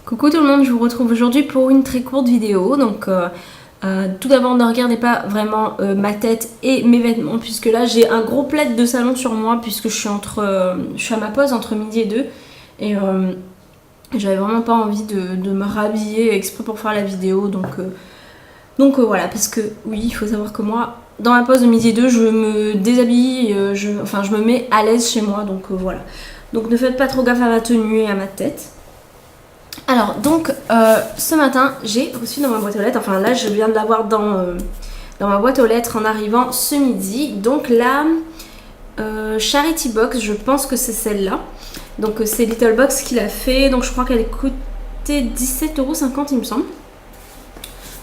Coucou tout le monde, je vous retrouve aujourd'hui pour une très courte vidéo. Donc tout d'abord ne regardez pas vraiment ma tête et mes vêtements, puisque là j'ai un gros plaid de salon sur moi, puisque je suis à ma pause entre midi et 2 et j'avais vraiment pas envie de me rhabiller exprès pour faire la vidéo. Donc voilà, parce que oui, il faut savoir que moi dans ma pause de midi et 2 je me déshabille, je me mets à l'aise chez moi, donc voilà. Donc ne faites pas trop gaffe à ma tenue et à ma tête. Alors donc ce matin j'ai reçu dans ma boîte aux lettres, enfin là je viens de l'avoir dans ma boîte aux lettres en arrivant ce midi. Donc la Charity Box, je pense que c'est celle-là. Donc c'est Little Box qui l'a fait, donc je crois qu'elle coûtait 17,50 € il me semble.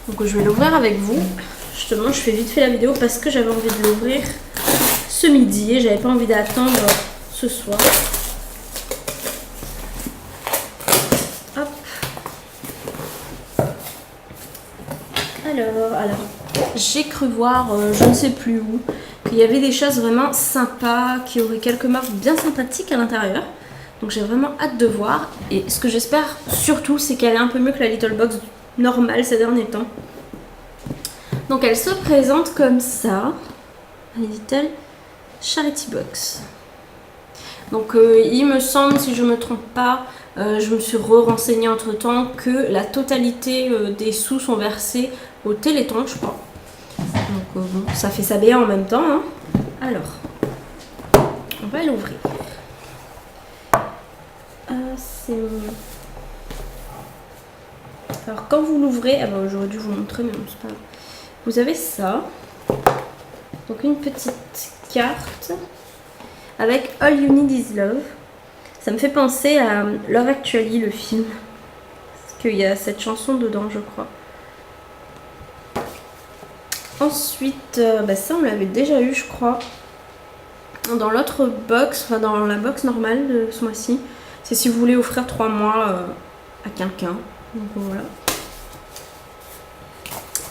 Donc je vais l'ouvrir avec vous. Justement je fais vite fait la vidéo parce que j'avais envie de l'ouvrir ce midi et j'avais pas envie d'attendre ce soir. Alors, j'ai cru voir, je ne sais plus où, qu'il y avait des choses vraiment sympas, qui auraient quelques marques bien sympathiques à l'intérieur. Donc j'ai vraiment hâte de voir. Et ce que j'espère surtout, c'est qu'elle est un peu mieux que la Little Box normale ces derniers temps. Donc elle se présente comme ça, la Little Charity Box. Donc il me semble, si je ne me trompe pas, je me suis renseignée entre temps, que la totalité des sous sont versés au Téléthon, je crois. Donc bon, ça fait sa BA en même temps, hein. Alors, on va l'ouvrir. Alors quand vous l'ouvrez, j'aurais dû vous montrer, mais bon, c'est pas grave. Vous avez ça. Donc une petite carte avec All You Need Is Love. Ça me fait penser à Love Actually, le film. Parce qu'il y a cette chanson dedans, je crois. Ensuite, ça on l'avait déjà eu, je crois. Dans l'autre box, enfin dans la box normale de ce mois-ci. C'est si vous voulez offrir 3 mois à quelqu'un. Donc voilà.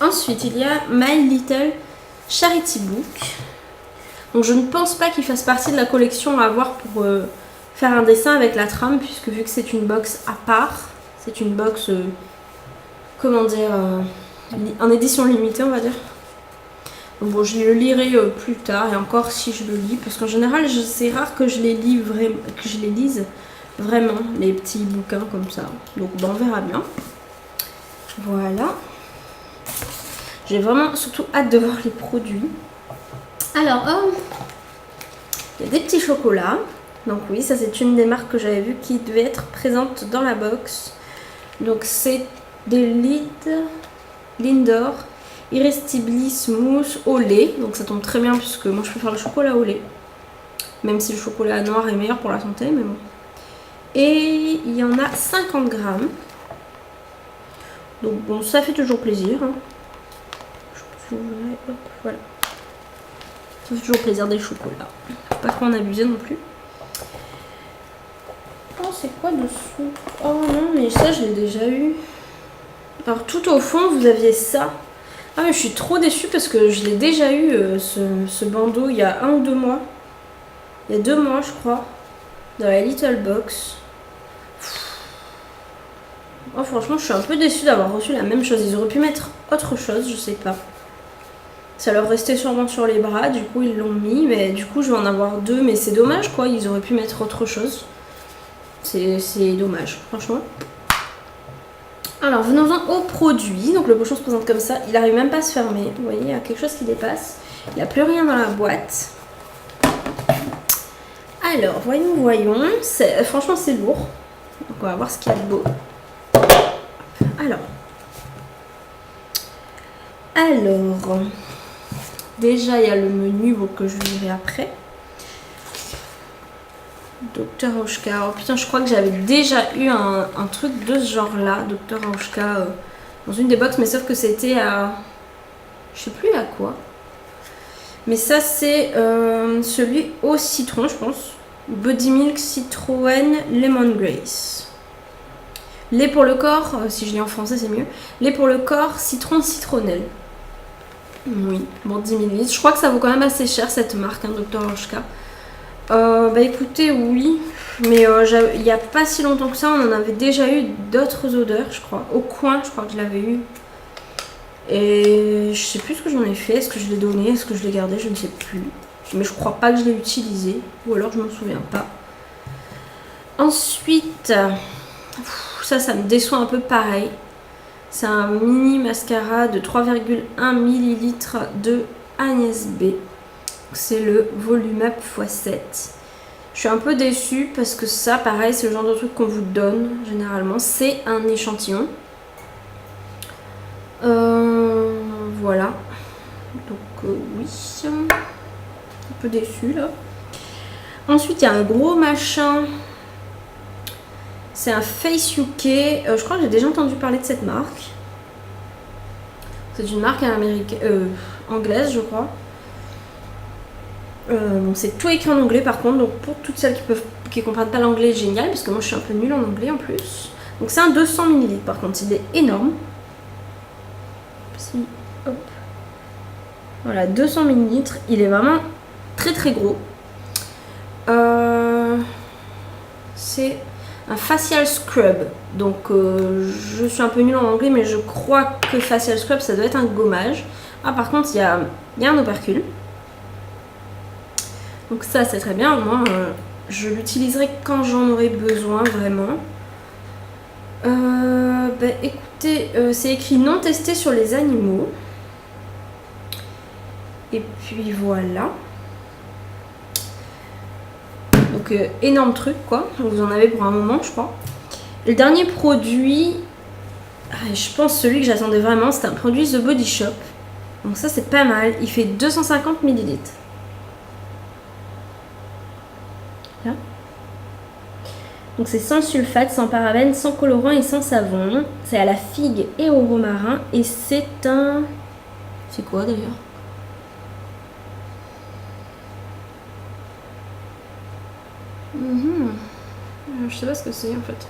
Ensuite, il y a My Little Charity Book. Donc je ne pense pas qu'il fasse partie de la collection à avoir pour faire un dessin avec la trame, puisque vu que c'est une box à part, c'est une box, en édition limitée, on va dire. Donc bon, je le lirai plus tard, et encore si je le lis, parce qu'en général c'est rare que je les lise vraiment, les petits bouquins comme ça. Donc on verra bien. Voilà. J'ai vraiment surtout hâte de voir les produits. Alors, il y a des petits chocolats. Donc oui, ça c'est une des marques que j'avais vu qui devait être présente dans la box. Donc c'est des Lindor Irresistible Smooth au lait. Donc ça tombe très bien puisque moi je préfère le chocolat au lait. Même si le chocolat noir est meilleur pour la santé, mais bon. Et il y en a 50 grammes. Donc bon, ça fait toujours plaisir, hein. Hop, voilà. Ça fait toujours plaisir des chocolats. Faut pas trop en abuser non plus. Oh, c'est quoi dessous? Oh non, mais ça je l'ai déjà eu. Alors tout au fond vous aviez ça. Ah mais je suis trop déçue parce que je l'ai déjà eu ce bandeau il y a 1 ou 2 mois. Il y a 2 mois je crois. Dans la Little Box. Oh franchement je suis un peu déçue d'avoir reçu la même chose. Ils auraient pu mettre autre chose, je sais pas. Ça leur restait sûrement sur les bras, du coup ils l'ont mis, mais du coup je vais en avoir 2, mais c'est dommage quoi, ils auraient pu mettre autre chose. C'est dommage, franchement. Alors venons-en au produit. Donc le pochon se présente comme ça, il n'arrive même pas à se fermer. Vous voyez, il y a quelque chose qui dépasse. Il n'y a plus rien dans la boîte. Alors voyons. Franchement c'est lourd. Donc on va voir ce qu'il y a de beau. Alors, déjà il y a le menu que je lirai après. Dr Aushka. Oh putain, je crois que j'avais déjà eu un truc de ce genre là, Dr Aushka, dans une des box, mais sauf que c'était à... je sais plus à quoi. Mais ça c'est celui au citron, je pense. Body Milk Citroën Lemon Grace. Lait pour le corps, si je lis en français c'est mieux. Lait pour le corps, citron citronnelle. Oui, bon 10 ml. Je crois que ça vaut quand même assez cher cette marque, hein, Dr Aushka. Bah écoutez, oui. Mais il n'y a pas si longtemps que ça, on en avait déjà eu d'autres odeurs, je crois. Au coin, je crois que je l'avais eu. Et je sais plus ce que j'en ai fait. Est-ce que je l'ai donné? Est-ce que je l'ai gardé? Je ne sais plus. Mais je crois pas que je l'ai utilisé. Ou alors je m'en souviens pas. Ensuite, ça me déçoit un peu pareil. C'est un mini mascara de 3,1 ml de Agnès B. C'est le Volume Up x7. Je suis un peu déçue parce que ça, pareil, c'est le genre de truc qu'on vous donne généralement. C'est un échantillon. Voilà. Donc oui, un peu déçue là. Ensuite, il y a un gros machin. C'est un Face UK. Je crois que j'ai déjà entendu parler de cette marque. C'est une marque anglaise, je crois. Bon, c'est tout écrit en anglais par contre, donc pour toutes celles qui comprennent pas l'anglais, génial, parce que moi je suis un peu nulle en anglais en plus. Donc c'est un 200 ml par contre, il est énorme. Hop. Voilà, 200 ml, il est vraiment très très gros. C'est un facial scrub, donc je suis un peu nulle en anglais, mais je crois que facial scrub ça doit être un gommage. Ah, par contre, il y a un opercule. Donc ça c'est très bien, moi je l'utiliserai quand j'en aurai besoin vraiment. Bah, écoutez, c'est écrit non testé sur les animaux. Et puis voilà. Donc énorme truc quoi, vous en avez pour un moment je crois. Le dernier produit, je pense celui que j'attendais vraiment, c'est un produit The Body Shop. Donc ça c'est pas mal, il fait 250 ml. Là. Donc c'est sans sulfate, sans parabènes, sans colorant et sans savon. C'est à la figue et au romarin et c'est un... C'est quoi d'ailleurs? Je sais pas ce que c'est en fait.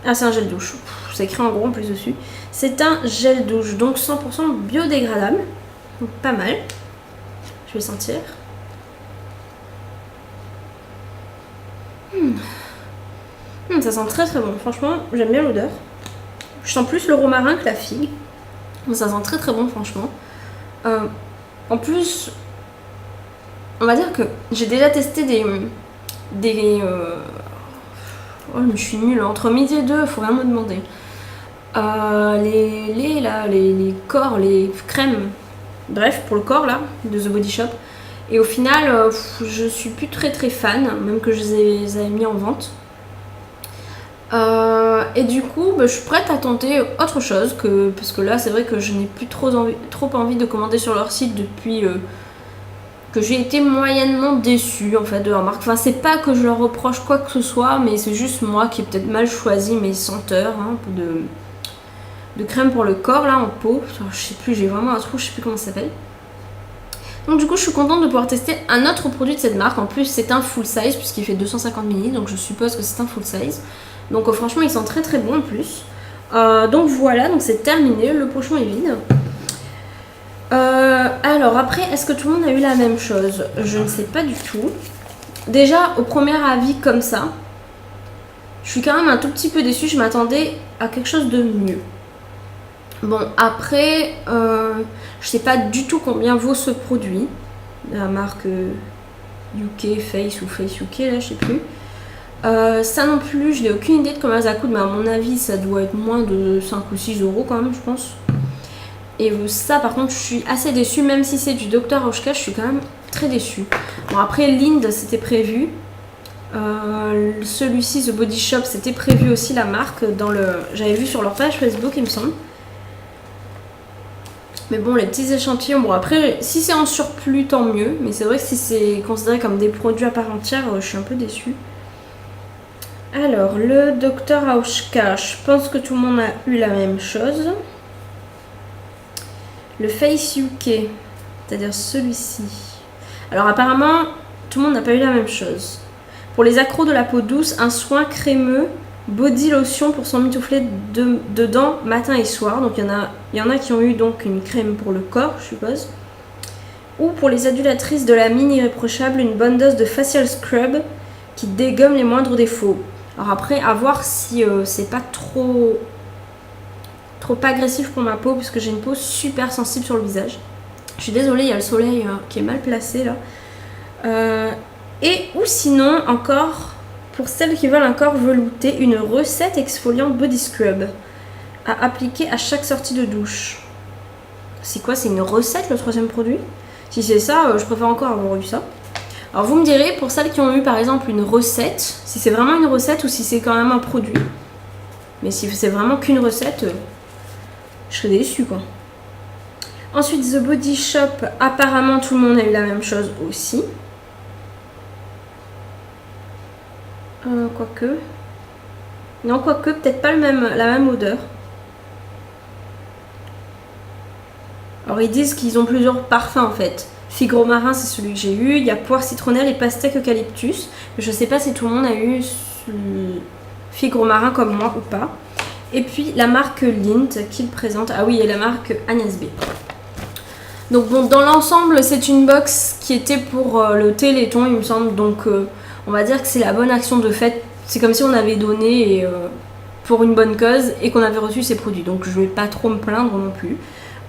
Ah, c'est un gel douche. C'est écrit en gros en plus dessus. C'est un gel douche, donc 100% biodégradable. Donc pas mal. Je vais sentir. Ça sent très très bon. Franchement, j'aime bien l'odeur. Je sens plus le romarin que la figue. Ça sent très très bon franchement. En plus, on va dire que j'ai déjà testé oh, je suis nulle. Entre midi et deux, faut rien me demander. Les corps, les crèmes, bref, pour le corps là, de The Body Shop. Et au final, je suis plus très très fan, même que je les ai mis en vente. Et du coup, je suis prête à tenter autre chose, parce que là, c'est vrai que je n'ai plus trop envie de commander sur leur site depuis que j'ai été moyennement déçue en fait de leur marque. Enfin, c'est pas que je leur reproche quoi que ce soit, mais c'est juste moi qui ai peut-être mal choisi mes senteurs de crème pour le corps là en peau. Enfin, je sais plus, j'ai vraiment un trou, je sais plus comment ça s'appelle. Donc du coup, je suis contente de pouvoir tester un autre produit de cette marque. En plus, c'est un full size puisqu'il fait 250 ml, donc je suppose que c'est un full size. Donc franchement, il sent très très bon en plus. Donc voilà, donc c'est terminé, le pochon est vide. Alors après, est-ce que tout le monde a eu la même chose? Je ne sais pas du tout. Déjà, au premier avis comme ça, je suis quand même un tout petit peu déçue. Je m'attendais à quelque chose de mieux. Bon, après, je sais pas du tout combien vaut ce produit. La marque UK Face ou Face UK, là, je sais plus. Ça non plus, je n'ai aucune idée de combien ça coûte, mais à mon avis, ça doit être moins de 5 ou 6 euros quand même, je pense. Et ça, par contre, je suis assez déçue, même si c'est du Dr. Hoshka, je suis quand même très déçue. Bon, après, Lind, c'était prévu. Celui-ci, The Body Shop, c'était prévu aussi, la marque. J'avais vu sur leur page Facebook, il me semble. Mais bon, les petits échantillons, bon, après, si c'est en surplus, tant mieux. Mais c'est vrai que si c'est considéré comme des produits à part entière, je suis un peu déçue. Alors, le Dr. Hoshka, je pense que tout le monde a eu la même chose. Le Face UK, c'est-à-dire celui-ci. Alors apparemment, tout le monde n'a pas eu la même chose. Pour les accros de la peau douce, un soin crémeux, body lotion pour s'emmitoufler dedans matin et soir. Donc il y en a qui ont eu donc une crème pour le corps, je suppose. Ou pour les adulatrices de la mine irréprochable, une bonne dose de facial scrub qui dégomme les moindres défauts. Alors après, à voir si c'est pas trop agressif pour ma peau, parce que j'ai une peau super sensible sur le visage. Je suis désolée, il y a le soleil qui est mal placé là. Et ou sinon, encore, pour celles qui veulent un corps velouté, une recette exfoliante body scrub à appliquer à chaque sortie de douche. C'est quoi? C'est une recette, le troisième produit? Si c'est ça, je préfère encore avoir eu ça. Alors vous me direz, pour celles qui ont eu par exemple une recette, si c'est vraiment une recette ou si c'est quand même un produit. Mais si c'est vraiment qu'une recette, je serais déçue quoi. Ensuite, The Body Shop, apparemment tout le monde a eu la même chose aussi. Quoique. Non, quoique, peut-être pas la même odeur. Alors ils disent qu'ils ont plusieurs parfums en fait. Figue romarin, c'est celui que j'ai eu. Il y a poire citronnelle et pastèque eucalyptus. Je sais pas si tout le monde a eu figue romarin comme moi ou pas. Et puis la marque Lint qu'il présente. Ah oui, et la marque Agnès B. Donc bon, dans l'ensemble, c'est une box qui était pour le Téléthon, il me semble. Donc on va dire que c'est la bonne action de fait. C'est comme si on avait donné pour une bonne cause et qu'on avait reçu ces produits. Donc je vais pas trop me plaindre non plus.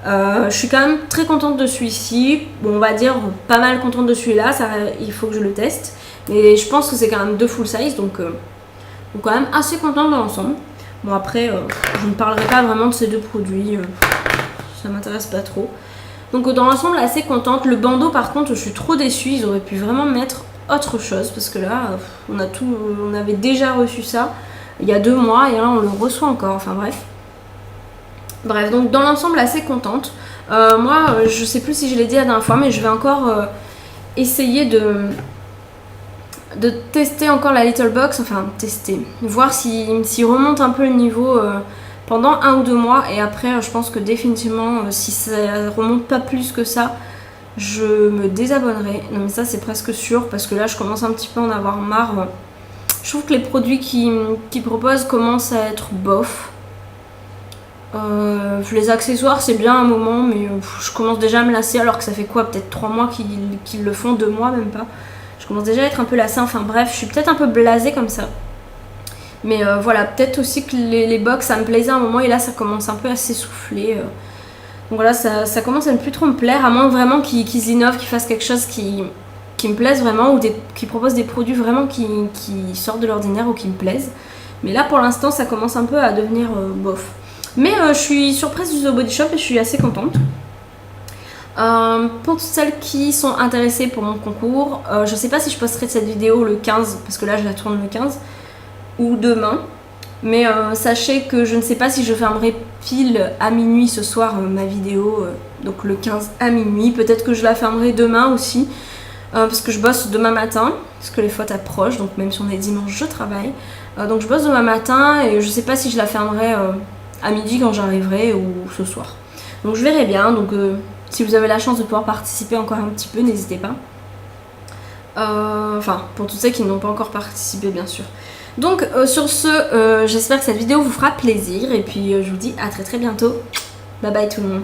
Je suis quand même très contente de celui-ci. Bon, on va dire pas mal contente de celui-là. Il faut que je le teste. Mais je pense que c'est quand même 2 full size. Donc quand même assez contente dans l'ensemble. Bon après, je ne parlerai pas vraiment de ces 2 produits. Ça m'intéresse pas trop. Donc dans l'ensemble, assez contente. Le bandeau par contre, je suis trop déçue. Ils auraient pu vraiment mettre autre chose. Parce que là, on avait déjà reçu ça il y a 2 mois. Et là, on le reçoit encore. Enfin bref. Bref, donc dans l'ensemble, assez contente. Moi, je sais plus si je l'ai dit la dernière fois, mais je vais encore essayer de tester encore la Little Box. Enfin, tester. Voir s'il remonte un peu le niveau pendant 1 ou 2 mois. Et après, je pense que définitivement, si ça remonte pas plus que ça, je me désabonnerai. Non, mais ça, c'est presque sûr. Parce que là, je commence un petit peu à en avoir marre. Je trouve que les produits qu'ils proposent commencent à être bof. Les accessoires c'est bien un moment, mais je commence déjà à me lasser, alors que ça fait quoi, peut-être 3 mois qu'ils le font, 2 mois même pas. Je commence déjà à être un peu lassée, enfin bref, je suis peut-être un peu blasée comme ça. Mais voilà, peut-être aussi que les box ça me plaisait à un moment et là ça commence un peu à s'essouffler. Donc voilà, ça commence à ne plus trop me plaire, à moins vraiment qu'ils innovent, qu'ils fassent quelque chose qui me plaise vraiment, ou qu'ils proposent des produits vraiment qui sortent de l'ordinaire ou qui me plaisent. Mais là pour l'instant ça commence un peu à devenir bof. Mais je suis surprise du The Body Shop et je suis assez contente. Pour toutes celles qui sont intéressées pour mon concours, je sais pas si je posterai cette vidéo le 15, parce que là je la tourne le 15, ou demain. Mais sachez que je ne sais pas si je fermerai pile à minuit ce soir ma vidéo, donc le 15 à minuit. Peut-être que je la fermerai demain aussi, parce que je bosse demain matin, parce que les fêtes approchent, donc même si on est dimanche je travaille. Donc je bosse demain matin et je sais pas si je la fermerai à midi quand j'arriverai ou ce soir. Donc je verrai bien, donc si vous avez la chance de pouvoir participer encore un petit peu, n'hésitez pas. Enfin, pour tous ceux qui n'ont pas encore participé bien sûr. Donc sur ce, j'espère que cette vidéo vous fera plaisir et puis je vous dis à très très bientôt. Bye bye tout le monde.